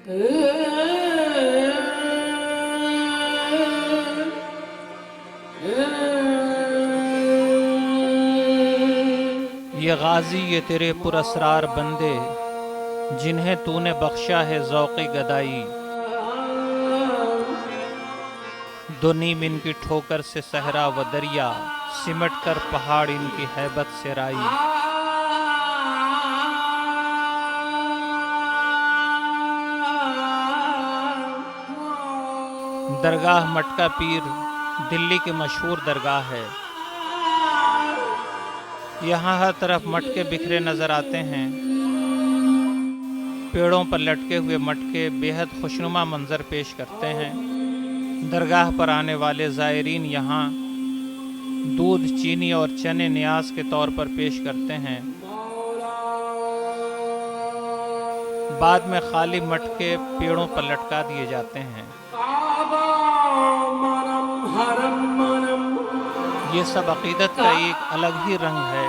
یہ غازی یہ تیرے پر اسرار بندے جنہیں تو نے بخشا ہے ذوق گدائی، دو نیم ان کی ٹھوکر سے صحرا و دریا، سمٹ کر پہاڑ ان کی ہیبت سے رائی۔ درگاہ مٹکا پیر دلی کی مشہور درگاہ ہے۔ یہاں ہر طرف مٹکے بکھرے نظر آتے ہیں۔ پیڑوں پر لٹکے ہوئے مٹکے بے حد خوشنما منظر پیش کرتے ہیں۔ درگاہ پر آنے والے زائرین یہاں دودھ، چینی اور چنے نیاز کے طور پر پیش کرتے ہیں۔ بعد میں خالی مٹکے پیڑوں پر لٹکا دیے جاتے ہیں۔ یہ سب عقیدت کا ایک الگ ہی رنگ ہے۔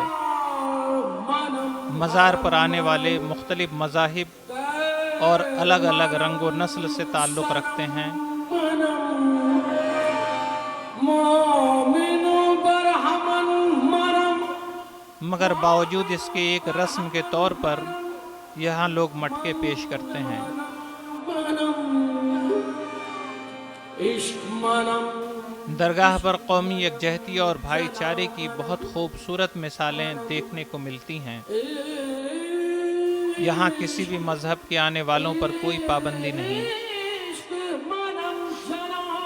مزار پر آنے والے مختلف مذاہب اور الگ الگ رنگ و نسل سے تعلق رکھتے ہیں۔ مگر باوجود اس کے ایک رسم کے طور پر یہاں لوگ مٹکے پیش کرتے ہیں۔ درگاہ پر قومی یکجہتی اور بھائی چارے کی بہت خوبصورت مثالیں دیکھنے کو ملتی ہیں۔ یہاں کسی بھی مذہب کے آنے والوں پر کوئی پابندی نہیں۔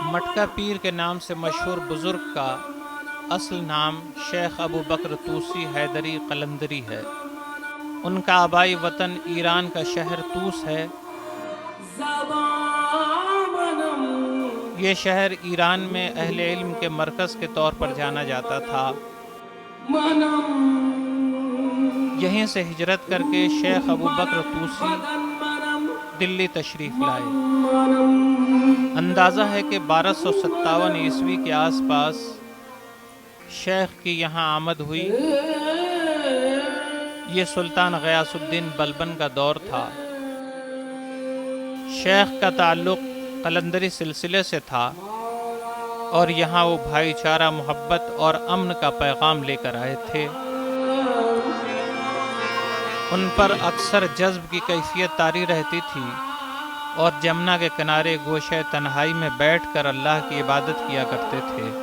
مٹکا پیر کے نام سے مشہور بزرگ کا اصل نام شیخ ابو بکر طوسی حیدری قلندری ہے۔ ان کا آبائی وطن ایران کا شہر طوس ہے۔ یہ شہر ایران میں اہل علم کے مرکز کے طور پر جانا جاتا تھا۔ یہیں سے ہجرت کر کے شیخ ابو بکر طوسی دلی تشریف لائے۔ اندازہ ہے کہ 1257 عیسوی کے آس پاس شیخ کی یہاں آمد ہوئی۔ یہ سلطان غیاث الدین بلبن کا دور تھا۔ شیخ کا تعلق قلندری سلسلے سے تھا اور یہاں وہ بھائی چارہ، محبت اور امن کا پیغام لے کر آئے تھے۔ ان پر اکثر جذب کی کیفیت طاری رہتی تھی اور جمنا کے کنارے گوشے تنہائی میں بیٹھ کر اللہ کی عبادت کیا کرتے تھے۔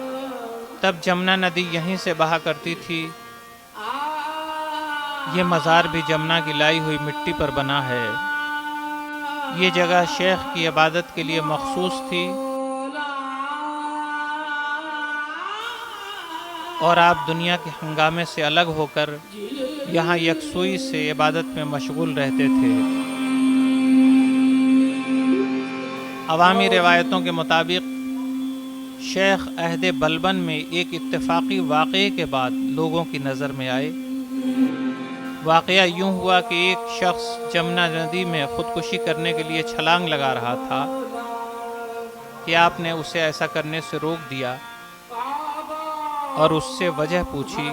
تب جمنا ندی یہیں سے بہا کرتی تھی۔ یہ مزار بھی جمنا کی لائی ہوئی مٹی پر بنا ہے۔ یہ جگہ شیخ کی عبادت کے لیے مخصوص تھی اور آپ دنیا کے ہنگامے سے الگ ہو کر یہاں یکسوئی سے عبادت میں مشغول رہتے تھے۔ عوامی روایتوں کے مطابق شیخ عہد بلبن میں ایک اتفاقی واقعے کے بعد لوگوں کی نظر میں آئے۔ واقعہ یوں ہوا کہ ایک شخص جمنا ندی میں خودکشی کرنے کے لیے چھلانگ لگا رہا تھا کہ آپ نے اسے ایسا کرنے سے روک دیا اور اس سے وجہ پوچھی۔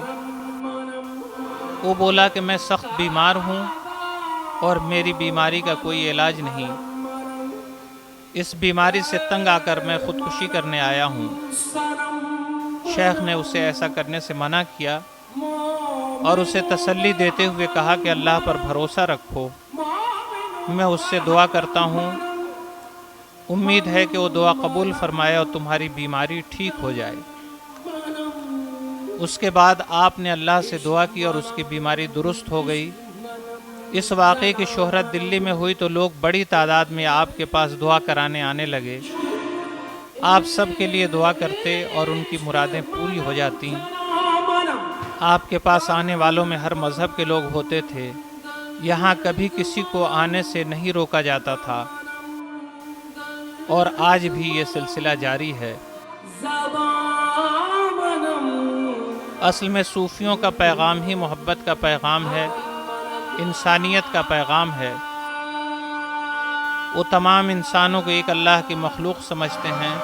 وہ بولا کہ میں سخت بیمار ہوں اور میری بیماری کا کوئی علاج نہیں۔ اس بیماری سے تنگ آ کر میں خودکشی کرنے آیا ہوں۔ شیخ نے اسے ایسا کرنے سے منع کیا اور اسے تسلی دیتے ہوئے کہا کہ اللہ پر بھروسہ رکھو، میں اس سے دعا کرتا ہوں، امید ہے کہ وہ دعا قبول فرمائے اور تمہاری بیماری ٹھیک ہو جائے۔ اس کے بعد آپ نے اللہ سے دعا کی اور اس کی بیماری درست ہو گئی۔ اس واقعے کی شہرت دلی میں ہوئی تو لوگ بڑی تعداد میں آپ کے پاس دعا کرانے آنے لگے۔ آپ سب کے لیے دعا کرتے اور ان کی مرادیں پوری ہو جاتی۔ آپ کے پاس آنے والوں میں ہر مذہب کے لوگ ہوتے تھے۔ یہاں کبھی کسی کو آنے سے نہیں روکا جاتا تھا اور آج بھی یہ سلسلہ جاری ہے۔ اصل میں صوفیوں کا پیغام ہی محبت کا پیغام ہے، انسانیت کا پیغام ہے۔ وہ تمام انسانوں کو ایک اللہ کی مخلوق سمجھتے ہیں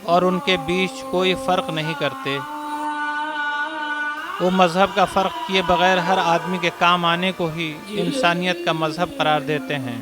اور ان کے بیچ کوئی فرق نہیں کرتے۔ وہ مذہب کا فرق کیے بغیر ہر آدمی کے کام آنے کو ہی انسانیت کا مذہب قرار دیتے ہیں۔